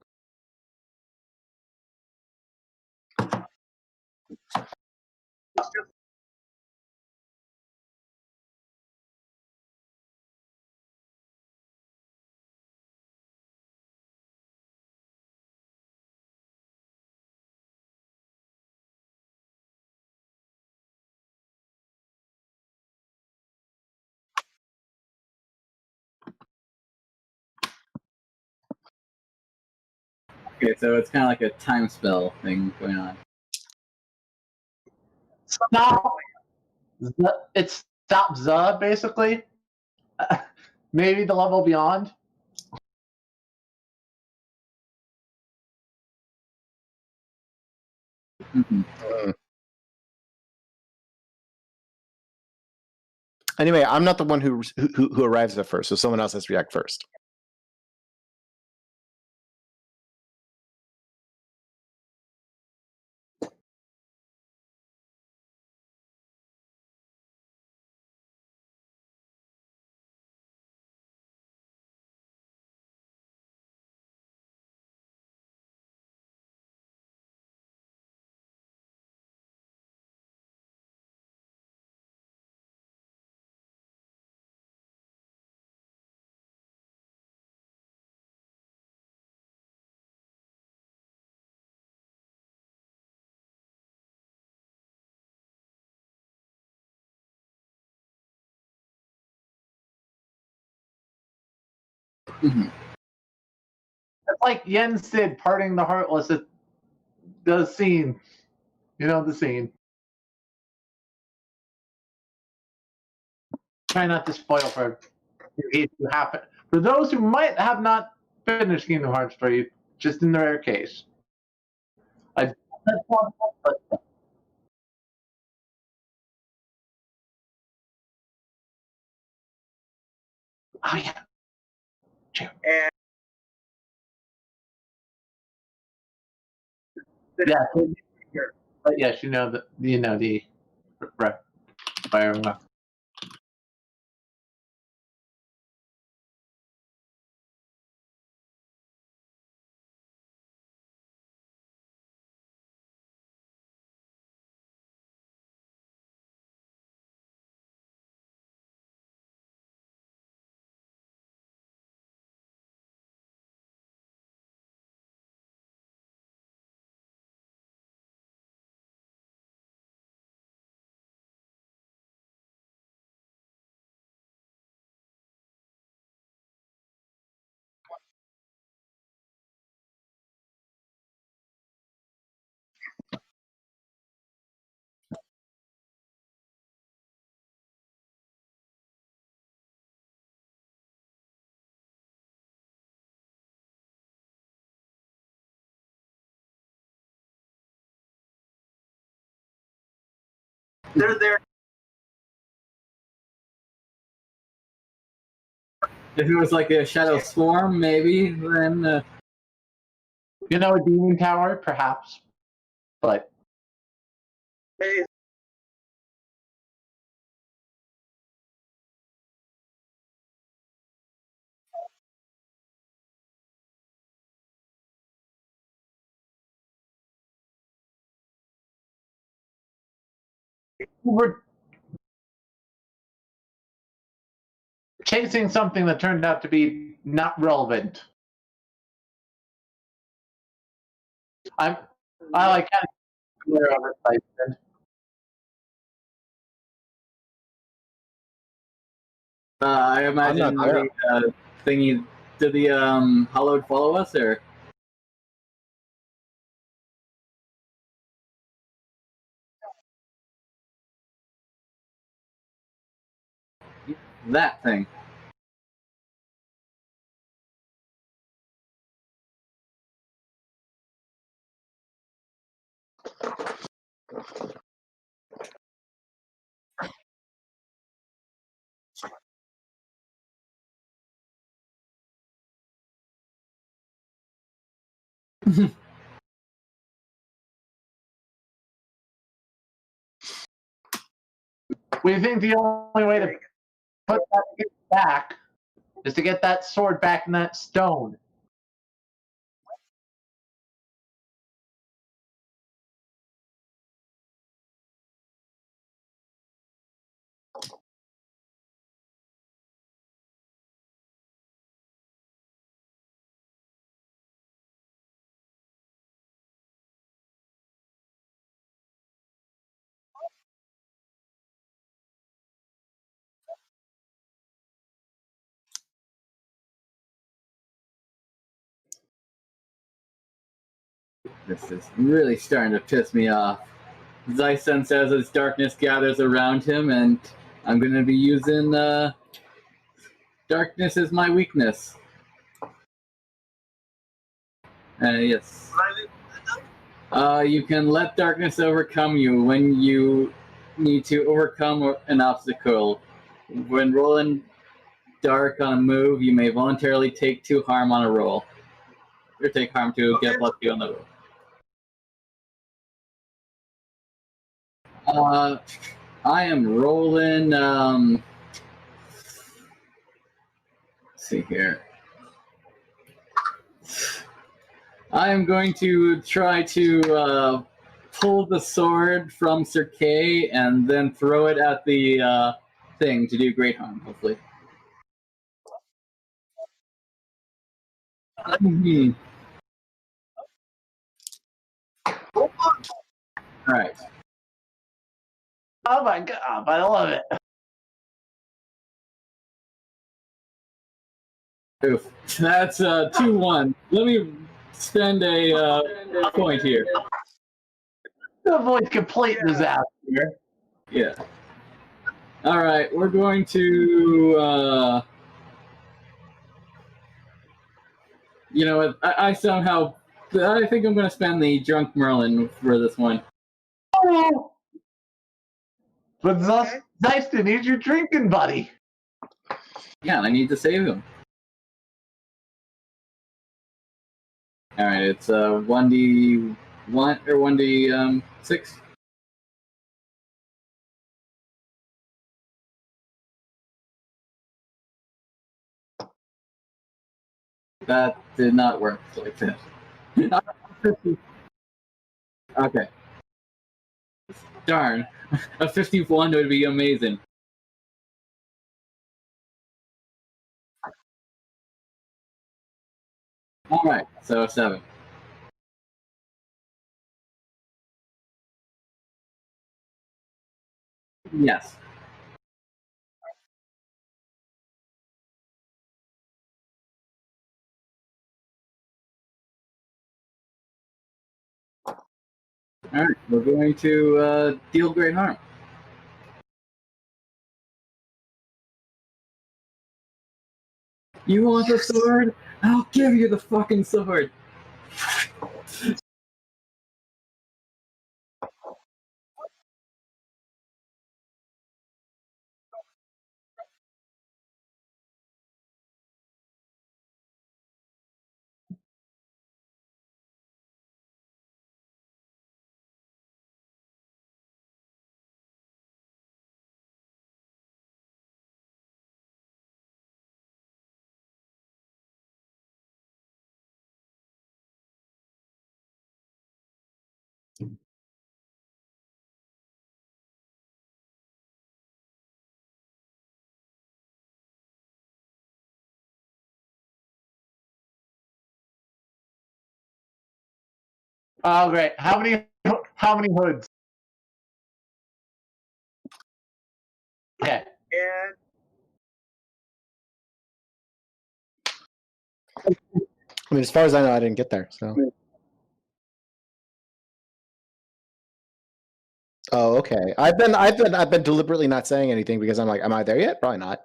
Okay, so it's kind of like a time spell thing going on. Stop. It's stop the basically. Maybe the level beyond. Anyway, I'm not the one who arrives at first, so someone else has to react first. Mhm. It's like Yen Sid parting the Heartless at the scene. You know the scene. Try not to spoil for it to happen. For those who might have not finished Kingdom Hearts 3, just in the rare case. I oh yeah. And Yeah, but yes, you know the fire. they're there. If it was like a Shadow Swarm, maybe, then You know, a demon tower, perhaps, but Hey, we're chasing something that turned out to be not relevant. I like kind of clear of it. I imagine not there. the thingy. Did the Hollowed follow us or? That thing. We think the only way to put that back is to get that sword back in that stone. This is really starting to piss me off. Zysen says as darkness gathers around him, and I'm going to be using darkness as my weakness. Yes. You can let darkness overcome you when you need to overcome an obstacle. When rolling dark on a move, you may voluntarily take 2 harm on a roll. Or take harm to get +2 on the roll. I am rolling. Let's see here. I am going to try to pull the sword from Sir Kay and then throw it at the thing to do great harm, hopefully. Mm-hmm. All right. Oh my god, I love it. Oof. That's 2-1. Let me spend a point here. To avoid complete disaster. Yeah. All right, we're going to. You know what? I somehow. I think I'm going to spend the Drunk Merlin for this one. Oh. But Zeiston needs your drinking buddy. Yeah, I need to save him. All right, it's 1d1 or 1d6. That did not work like that. Okay. Darn. A 51 would be amazing. All right, so 7. Yes. All right, we're going to deal great harm. You want the sword? I'll give you the fucking sword. Oh, great. How many hoods? Okay. And I mean, as far as I know, I didn't get there. So. Oh, okay. I've been deliberately not saying anything because I'm like, am I there yet? Probably not.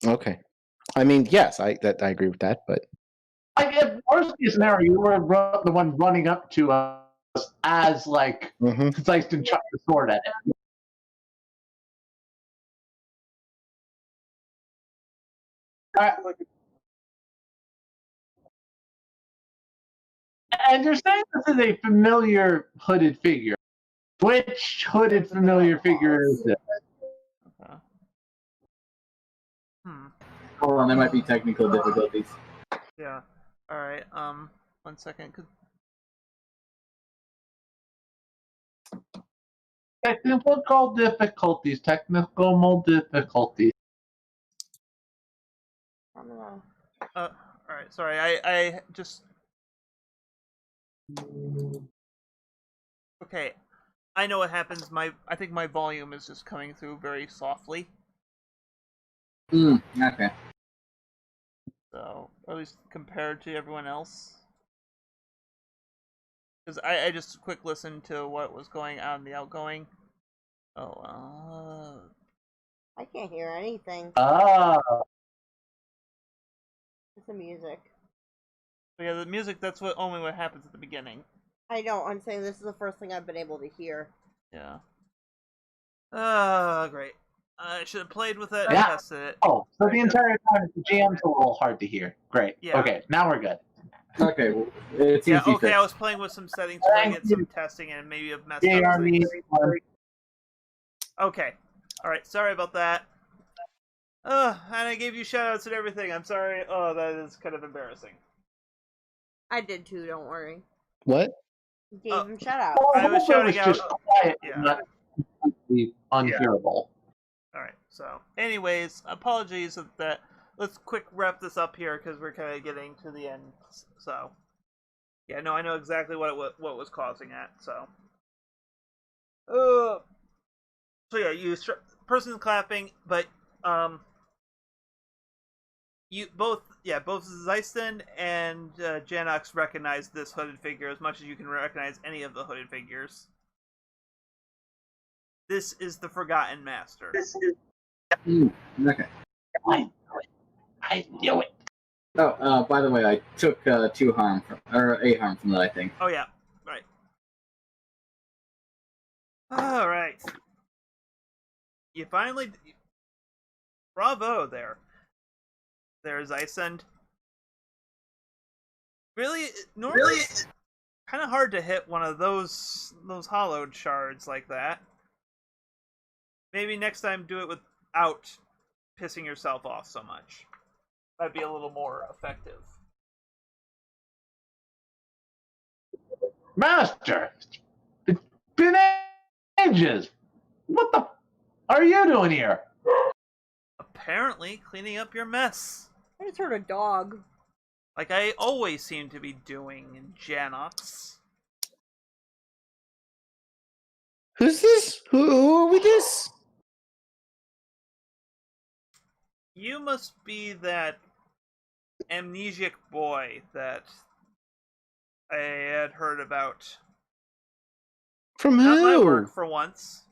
Okay. I mean, yes, I agree with that, but Like, if worst case scenario, you were the one running up to us as like Zeiston chucked the sword at it. And you're saying this is a familiar hooded figure. Which hooded familiar figure is it? Okay. Hold on, there might be technical difficulties. Yeah. All right. 1 second. Technical difficulties. Technical difficulties. All right. Sorry. I just. Okay. I know what happens. I think my volume is just coming through very softly. Okay. So, at least compared to everyone else. Because I just quick listened to what was going on in the outgoing. Oh, I can't hear anything. Ah. It's the music. So yeah, the music, that's only what happens at the beginning. I know, I'm saying this is the first thing I've been able to hear. Yeah. Great. I should have played with it and Yeah. tested it. Oh, so the entire time the GM's a little hard to hear. Great. Yeah. Okay, now we're good. Okay, well, it's Yeah, easy okay, fix. I was playing with some settings to Thank get some you. testing and maybe have messed Yeah, up I mean, things. Okay. Alright, sorry about that. And I gave you shoutouts and everything. I'm sorry. Oh, that is kind of embarrassing. I did too, don't worry. what? Gave him shout out. I was shouting out. just quiet, Yeah. not completely unhearable. Alright, so, anyways, apologies of that. Let's quick wrap this up here because we're kind of getting to the end. So, yeah, no, I know exactly what was causing that. So, so yeah, person clapping, but you both Zeiston and Janox recognize this hooded figure as much as you can recognize any of the hooded figures. This is the Forgotten Master. Okay. I knew it. Oh, by the way, I took 2 harm from, or 8 harm from that, I think. Oh yeah, right. All right. You finally. Bravo there. There's Zeiston. Really, normally it's kind of hard to hit one of those hollowed shards like that. Maybe next time do it without pissing yourself off so much. That'd be a little more effective. Master, it's been ages. What the are you doing here? Apparently, cleaning up your mess. I just heard a dog. Like I always seem to be doing in Janox. Who's this? Who are we this? You must be that amnesiac boy that I had heard about. From Not my who? work for once.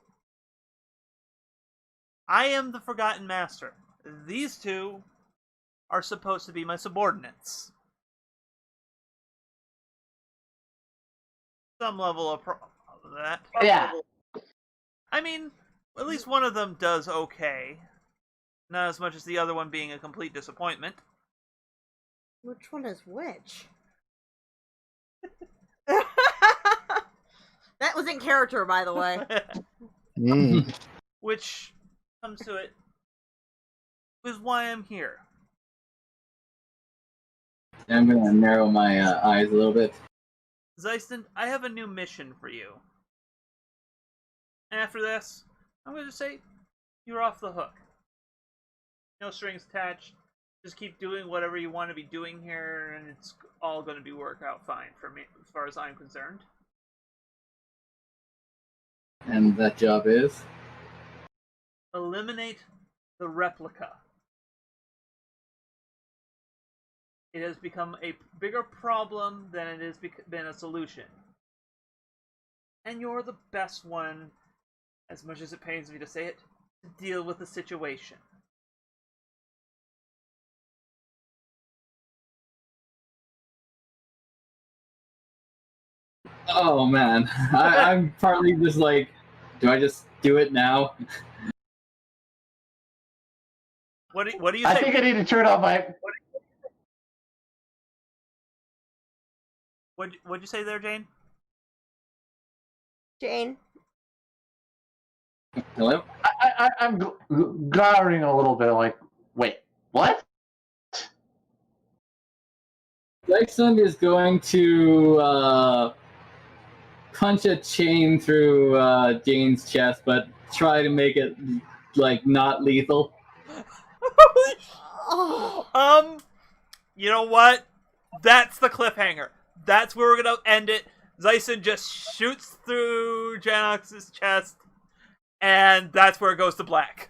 I am the Forgotten Master. These two are supposed to be my subordinates. Some level of that. Yeah. I mean, at least one of them does okay. Not as much as the other one being a complete disappointment. Which one is which? That was in character, by the way. Which comes to it is why I'm here. I'm gonna narrow my eyes a little bit. Zeiston, I have a new mission for you. And after this, I'm going to say you're off the hook. No strings attached. just keep doing whatever you want to be doing here, and it's all going to be work out fine for me, as far as I'm concerned. And that job is? Eliminate the replica. It has become a bigger problem than it has been a solution. And you're the best one, as much as it pains me to say it, to deal with the situation. Oh man, I'm partly just like, do I just do it now? What do you I say? think I need to turn off my. What'd you say there, Jane? Jane. Hello? I'm glowering a little bit, like, wait, what? Dyson is going to punch a chain through Jane's chest, but try to make it like not lethal. Oh. You know what? That's the cliffhanger. That's where we're gonna end it. Zyson just shoots through Janox's chest, and that's where it goes to black.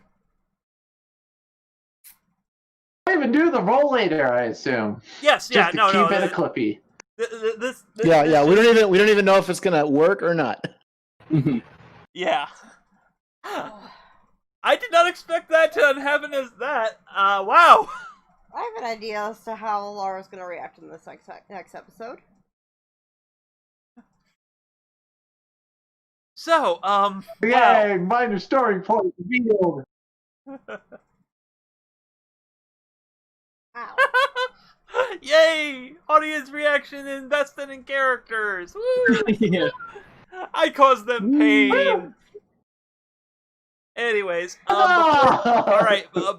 I don't even do the roll later, I assume. Yes, yeah, Just to no, keep no. it a clippy. This Yeah. We don't even know if it's gonna work or not. Yeah. I did not expect that to happen as that. Wow. I have an idea as to how Laura's gonna react in this next episode. So, Yay, minor story point revealed. Ow. Yay! Audience reaction invested in characters. Woo! Yeah. I caused them pain. Anyways,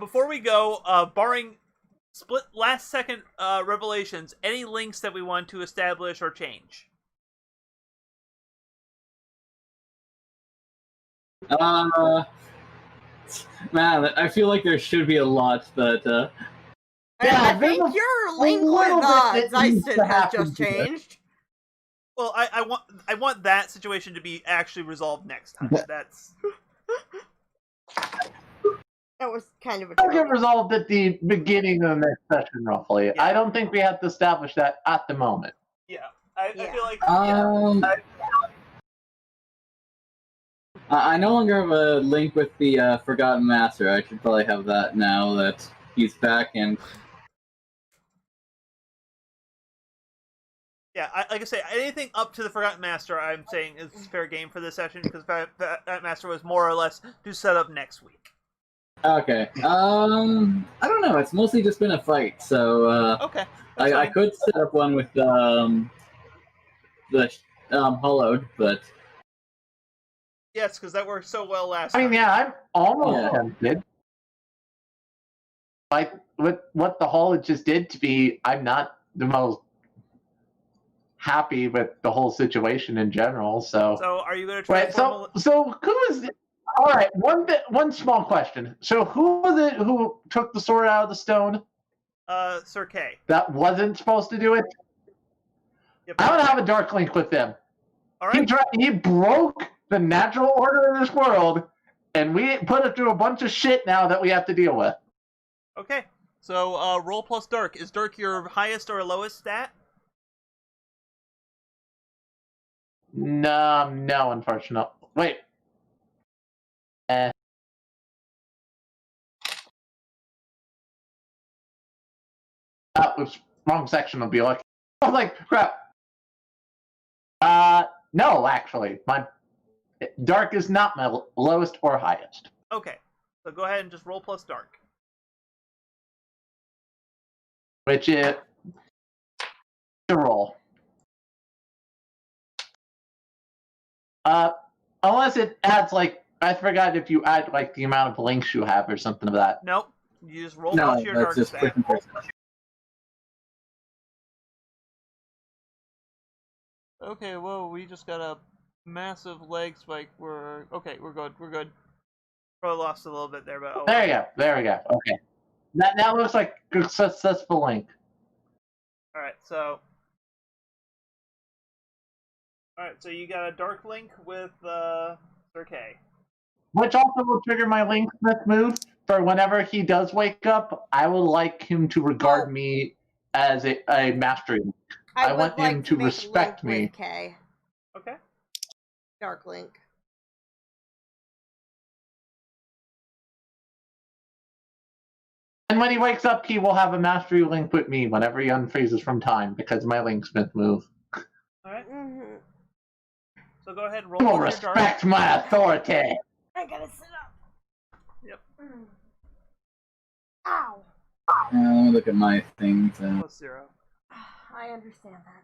before we go, barring split last second revelations, any links that we want to establish or change? Man, I feel like there should be a lot, but I there's think a your link little with bit that needs Zyson to has happen just to it. changed. Well, I want that situation to be actually resolved next time. That's That was kind of a It'll get joke. resolved at the beginning of the next session, roughly. Yeah. I don't think we have to establish that at the moment. yeah. I Yeah. feel like I no longer have a link with the Forgotten Master. I should probably have that now that he's back and. Yeah, like I say, anything up to the Forgotten Master, I'm saying is fair game for this session because Forgotten Master was more or less to set up next week. Okay. I don't know. It's mostly just been a fight, so Okay, I could set up one with the Hollowed, but yes, because that worked so well last I mean, time. yeah, I'm almost Yeah. tempted. Like, with what the Hall just did to me, I'm not the most happy with the whole situation in general, so... So, are you going to try? Right, so who is it? All right, one small question. So who was it who took the sword out of the stone? Sir K. That wasn't supposed to do it? Yep. I don't have a dark link with him. All right. He broke the natural order of this world, and we put it through a bunch of shit now that we have to deal with. Okay. So, roll plus dark. Is dark your highest or lowest stat? No, unfortunately. Wait. That was wrong section of be like. I was like, crap. No, actually, my dark is not my lowest or highest. Okay. So go ahead and just roll plus dark. Which is the roll. Unless it adds like I forgot if you add like the amount of links you have or something of that. Nope. You just roll no, plus your that's dark just stat. quick and person. Okay, whoa, we just got a massive leg spike. We're good. Probably lost a little bit there, but oh. There we go. Okay. That looks like a successful link. Alright, so you got a dark link with Sir K. Which also will trigger my Linksmith move for whenever he does wake up. I would like him to regard me as a mastery link. I want would him like to make respect Link me. With K. Okay. Dark Link. And when he wakes up, he will have a mastery link with me whenever he unfreezes from time because of my Linksmith move. Alright. Mm-hmm. So go ahead and roll You will with your dark. respect my authority. I gotta sit up. Yep. Ow. Let me look at my things. Plus 0. I understand that.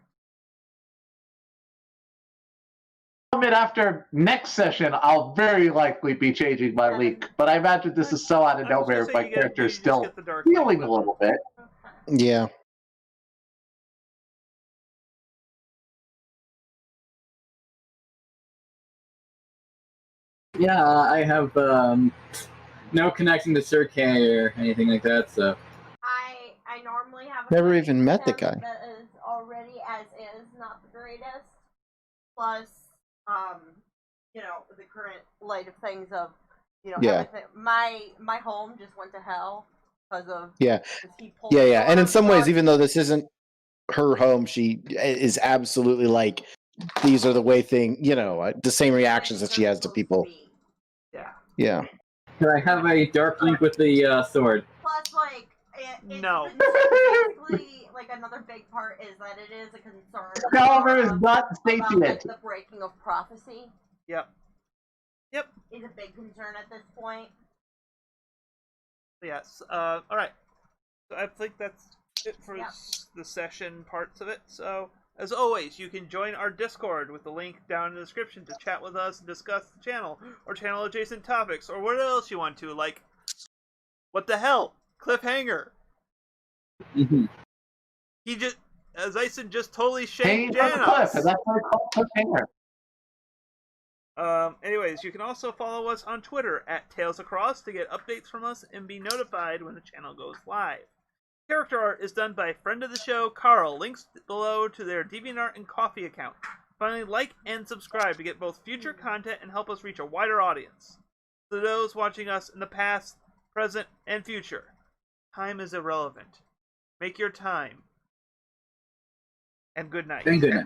After next session, I'll very likely be changing my link, but I imagine this is so out of I was gonna nowhere. say My you character is just still get the dark feeling link a with little bit. Okay. Yeah. Yeah, I have no connection to Sir K or anything like that, so. I normally have a Never connection even met with the him guy. that is already as is not the greatest. Plus, the current light of things of, Yeah. everything. My home just went to hell because of Yeah. 'cause he pulled Yeah, the yeah. And in door, some ways, but- even though this isn't her home, she is absolutely like, these are the way the same reactions that she has to people. Yeah. Yeah. Can I have a dark link with the sword? Plus, it's No. basically, another big part is that it is a concern. However, is not about, sapient. the breaking of prophecy. Yep. Yep. Is a big concern at this point. Yes. Alright. So I think that's it for Yep. the session parts of it. So, as always, you can join our Discord with the link down in the description to chat with us and discuss the channel, or channel adjacent topics, or what else you want to, like, what the hell? Cliffhanger! Mm-hmm. He just, Zyson just totally Hanging shanked from the cliff, Janos! and that's what I call cliffhanger. Anyways, you can also follow us on Twitter at Tales Across to get updates from us and be notified when the channel goes live. Character art is done by friend of the show, Carl. Links below to their DeviantArt and Ko-fi account. Finally, like and subscribe to get both future content and help us reach a wider audience. To those watching us in the past, present, and future, time is irrelevant. Make your time. And good night. And good night.